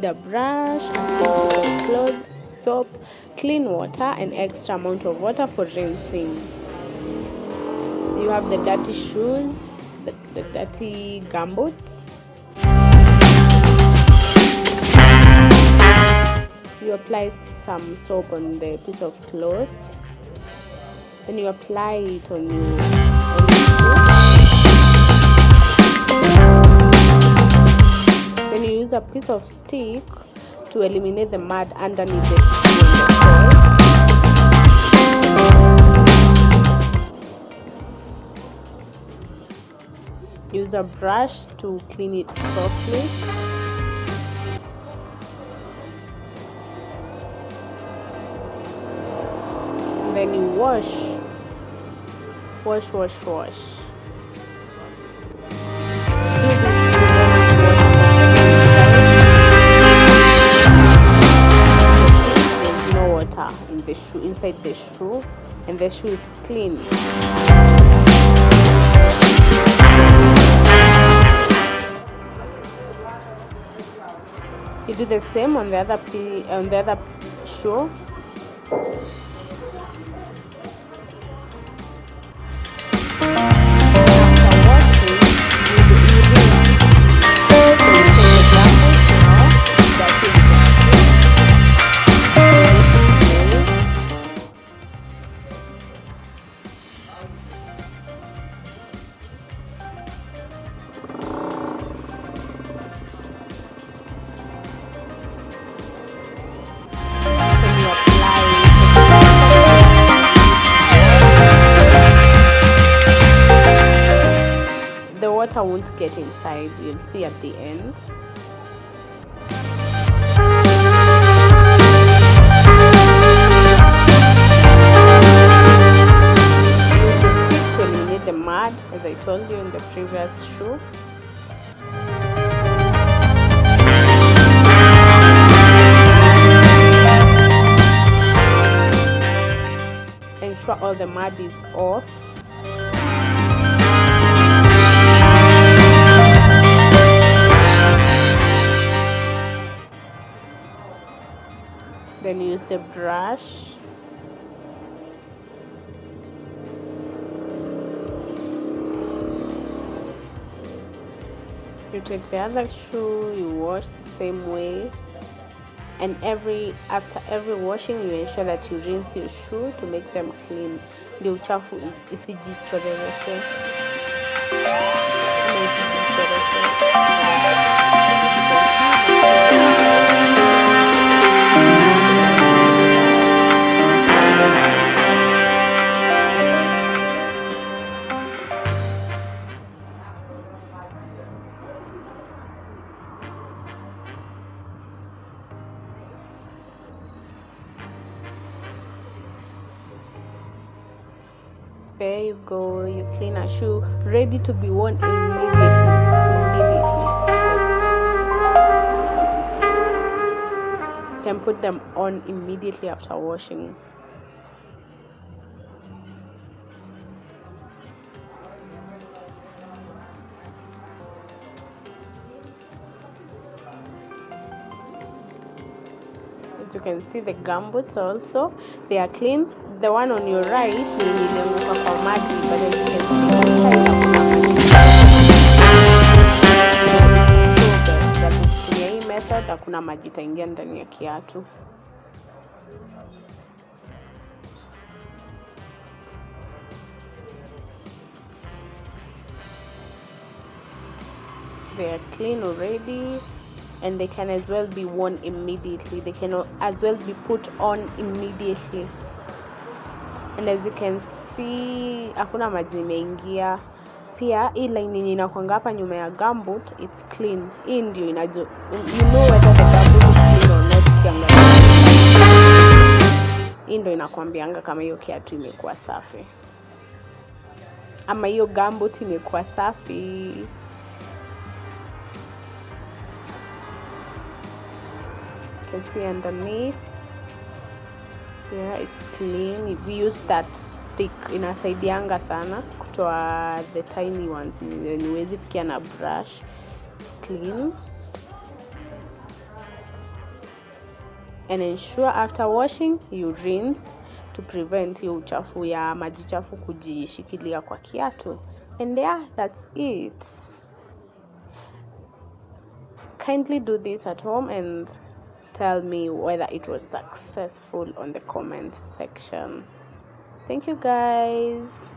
a brush, a piece of cloth, soap, clean water, and extra amount of water for rinsing. You have the dirty shoes, the dirty gumboots. You apply some soap on the piece of cloth, then you apply it on your shoe. Then you use a piece of stick to eliminate the mud underneath the shoe. Use a brush to clean it properly. Then you wash. There's no water in the shoe, inside the shoe, and the shoe is clean. You do the same on the other shoe. The water won't get inside, you'll see at the end. To eliminate the mud, as I told you in the previous shoe. Ensure all the mud is off. Then use the brush. You take the other shoe, you wash the same way, and after every washing you ensure that you rinse your shoe to make them clean, ndio uchafu isijichoreshe. There you go, you clean a shoe, ready to be worn immediately. You can put them on immediately after washing. As you can see, the gumboots also, they are clean. The one on your right nilianguka kwa maji, but as you can see inside hii method hakuna maji itaingia ndani ya kiatu. They are clean already, and they can as well be worn immediately. They can as well be put on immediately. And as you can see, hakuna maji imeingia. Pia hii line yenye inakuanga hapa nyuma ya gumboot, it's clean. Hii ndio inajua, you know whether the gumboot is clean or not. Hii ndio inakwambianga kama hiyo kiatu imekuwa safi ama hiyo gumboot imekuwa safi. You can see underneath, yeah, it's clean. We use that stick, inasaidianga sana kutoa the tiny ones, niwezi fikia na brush. It's clean. and ensure after washing you rinse to prevent hiyo uchafu ya maji chafu kujishikilia kwa kiatu. And yeah, that's it. Kindly do this at home and tell me whether it was successful on the comment section. Thank you guys.